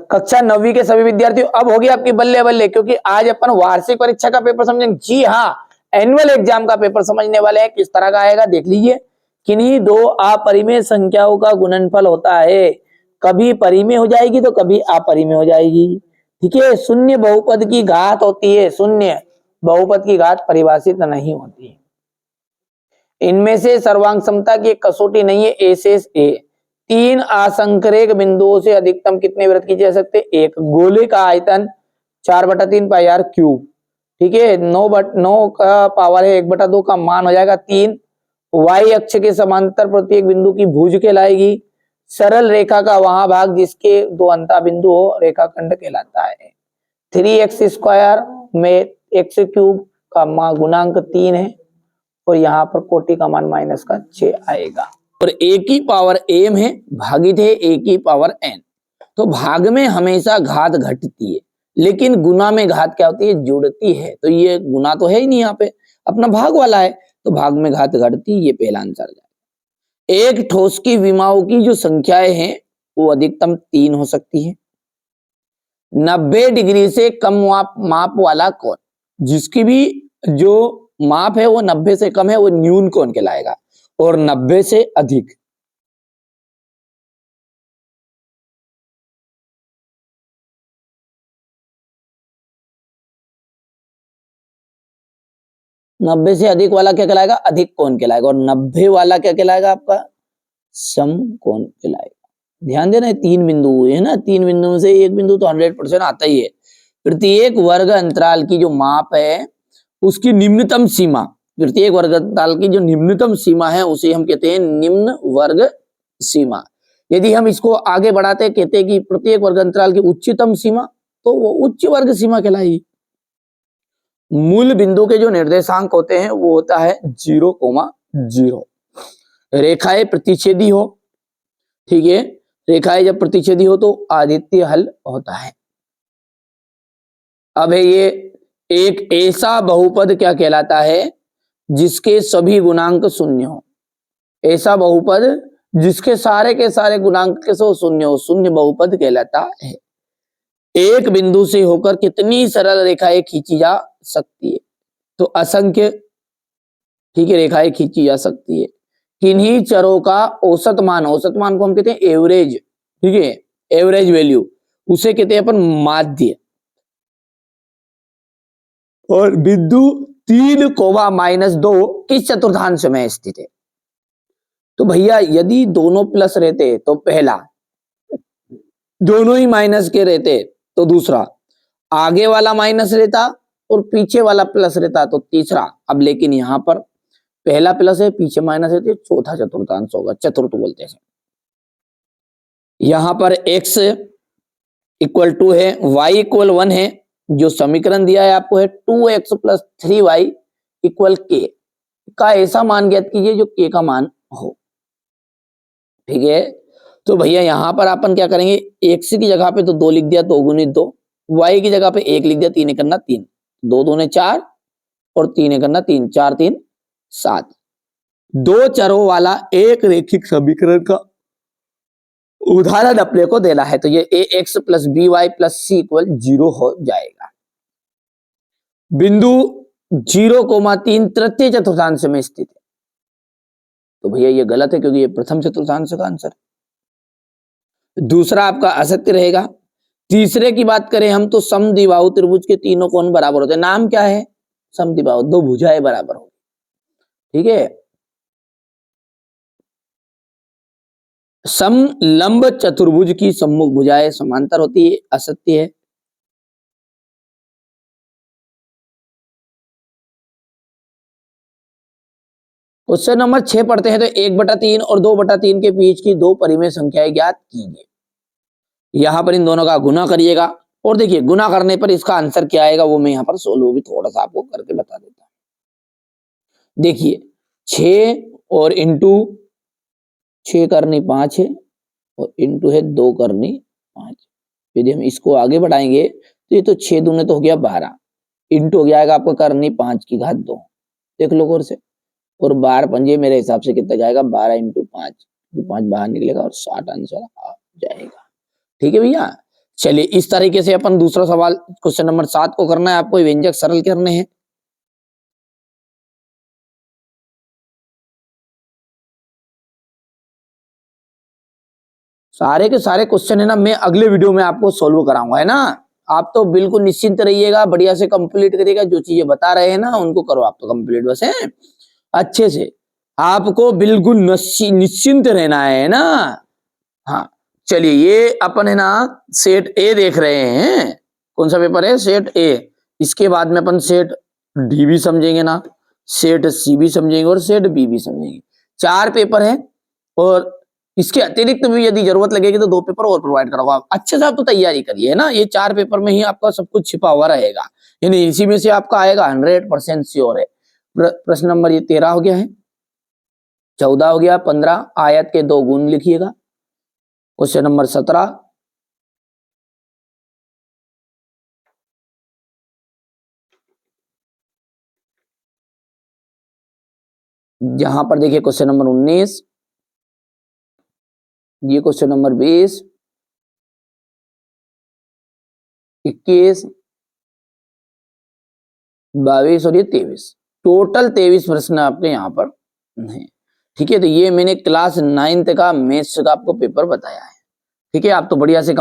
कक्षा 9वीं के सभी विद्यार्थियों, अब होगी आपकी बल्ले बल्ले, क्योंकि आज अपन वार्षिक परीक्षा का पेपर समझेंगे। जी हाँ, एनुअल एग्जाम का पेपर समझने वाले हैं। किस तरह का आएगा देख लीजिए। किन्हीं दो अपरिमेय संख्याओं का गुणनफल होता है, कभी परिमेय हो जाएगी तो कभी अपरिमेय हो जाएगी। ठीक है, शून्य बहुपद की घात होती है, शून्य बहुपद की घात परिभाषित नहीं होती है। इनमें से सर्वांग समता की एक कसौटी नहीं है, ए शेष ए। 3 असंख्यक बिंदुओं से अधिकतम कितने वृत्त खींचे जा सकते? एक। गोले का आयतन 4/3 पाई आर क्यूब। ठीक है, 9 का पावर है 1/2 का मान हो जाएगा 3। वाई अक्ष के समांतर प्रत्येक बिंदु की भुज कहलाएगी। सरल रेखा का वहां भाग जिसके दो अंता बिंदु हो रेखाखंड कहलाता है। 3x² में x क्यूब का गुणांक 3 है और यहाँ पर कोटि का मान -6 आएगा। और a की पावर m है, भागित है a की पावर n। तो भाग में हमेशा घात घटती है, लेकिन गुना में घात क्या होती है? जुड़ती है। तो ये गुना तो है ही नहीं, यहाँ पे अपना भाग वाला है, तो भाग में घात घटती। ये पहला आंसर जाएगा। एक ठोस की विमाओं की जो संख्याएं हैं वो अधिकतम 3 हो सकती है। 90 डिग्री से कम माप वाला कोण, जिसकी भी जो माप है वो 90 से कम है, वो न्यून कोण कहलाएगा। और 90 से अधिक 90 से अधिक वाला क्या कहलाएगा? अधिक कोण कहलाएगा। और 90 वाला क्या कहलाएगा? आपका सम कोण कहलाएगा। ध्यान देना, 3 बिंदु है ना, 3 बिंदु में से एक बिंदु तो 100% आता ही है। प्रत्येक वर्ग अंतराल की जो माप है उसकी निम्नतम सीमा, प्रत्येक वर्ग अंतराल की जो निम्नतम सीमा है उसे हम कहते हैं निम्न वर्ग सीमा। यदि हम इसको आगे बढ़ाते कहते हैं कि प्रत्येक वर्ग अंतराल की उच्चतम सीमा, तो वो उच्च वर्ग सीमा कहलाएगी। मूल बिंदु के जो निर्देशांक होते हैं वो होता है 0,0। रेखाएं प्रतिच्छेदी हो, ठीक है, रेखाएं जब प्रतिच्छेदी हो तो आदित्य हल होता है। अब है ये एक ऐसा बहुपद क्या कहलाता है जिसके सभी गुणांक शून्य हो। ऐसा बहुपद जिसके सारे के सारे गुणांक के सो शून्य हो, शून्य बहुपद कहलाता है। एक बिंदु से होकर कितनी सरल रेखाएं खींची जा सकती है? तो असंख्य, ठीक है, रेखाएं खींची जा सकती है। किन्हीं चरों का औसत मान को हम कहते हैं एवरेज, ठीक है, एवरेज वैल्यू, उसे कहते हैं अपन माध्य। और बिंदु 3,-2 किस चतुर्थांश में स्थित है? तो भैया यदि दोनों प्लस रहते तो पहला, दोनों ही माइनस के रहते तो दूसरा, आगे वाला माइनस रहता और पीछे वाला प्लस रहता तो तीसरा। अब लेकिन यहां पर पहला प्लस है, पीछे माइनस है, तो चौथा चतुर्थांश होगा, चतुर्थ बोलते हैं। यहां पर x इक्वल 2 है, y इक्वल 1 है, जो समीकरण दिया है आपको है 2x + 3y = k का ऐसा मान ज्ञात कीजिए जो k का मान हो। ठीक है, तो भैया यहां पर अपन क्या करेंगे, x की जगह पे तो 2 लिख दिया, 2 × 2, y की जगह पे 1 लिख दिया, 3 × 3, 2 × 2 = 4 और 3 × 3 4 3 7। दो चरों वाला एक रेखिक समीकरण का उदाहरण अपने को देना है, तो ये ax + by + c = 0 हो जाएगा। बिंदु 0,3 तृतीय चतुर्थांश में स्थित है। तो भैया ये गलत है क्योंकि ये प्रथम चतुर्थांश का आंसर है। दूसरा आपका असत्य रहेगा। तीसरे की बात करें हम तो समद्विबाहु त्रिभुज के तीनों कोण बराबर होते हैं। नाम क्या है? समद्विबाहु, दो भुजाएं बराबर हो, ठीक है। समलंब चतुर्भुज की सम्मुख भुजाएं समांतर होती है, असत्य है। क्वेश्चन नंबर 6 पढ़ते हैं तो 1/3 और 2/3 के बीच की दो परिमेय संख्याएं ज्ञात कीजिए। यहां पर इन दोनों का गुना करिएगा और देखिए गुना करने पर इसका आंसर क्या आएगा वो मैं यहां पर सोल्व भी थोड़ा सा आपको करके बता देता हूं। देखिए 6 और इंटू 6 करनी 5 है और इंटू है 2 करनी 5। यदि हम इसको आगे बढ़ाएंगे तो ये तो 6 दूने तो हो गया 12, इंटू हो गया आपको करनी 5 की घात 2, देख लो गौर से। और 12 पंजे मेरे हिसाब से कितना जाएगा, 12 × 5, 5 बाहर निकलेगा और 60 आंसर आ जाएगा। ठीक है भैया, चलिए इस तरीके से अपन दूसरा सवाल क्वेश्चन नंबर 7 को करना है आपको, व्यंजक सरल करने हैं। सारे के सारे क्वेश्चन है ना मैं अगले वीडियो में आपको सोल्व कराऊंगा, है ना। आप तो बिल्कुल निश्चिंत रहिएगा, बढ़िया से कंप्लीट करिएगा, जो चीजें बता रहे हैं ना उनको करो आप तो कंप्लीट बस है अच्छे से। आपको बिल्कुल निश्चिंत रहना है ना। हाँ चलिए ये अपन है ना सेट ए देख रहे हैं। कौन सा पेपर है? सेट ए। इसके बाद में अपन सेट डी भी समझेंगे ना, सेट सी भी समझेंगे और सेट बी भी समझेंगे। 4 पेपर है और इसके अतिरिक्त भी यदि जरूरत लगेगी तो 2 पेपर और प्रोवाइड कराऊंगा। अच्छे से आप तो तैयारी करिए, है ना। ये 4 पेपर में ही आपका सब कुछ छिपा हुआ रहेगा, यानी इसी में से आपका आएगा 100% श्योर है। प्रश्न नंबर ये 13 हो गया है, 14 हो गया, 15 आयत के 2 गुण लिखिएगा। क्वेश्चन नंबर 17 यहां पर देखिए क्वेश्चन नंबर 19, ये क्वेश्चन नंबर 20, 21, 22 और ये 23। टोटल 23 प्रश्न आपके यहाँ पर हैं। ठीक है, तो ये मैंने क्लास 9th का मैथ्स का आपको पेपर बताया है। ठीक है, आप तो बढ़िया से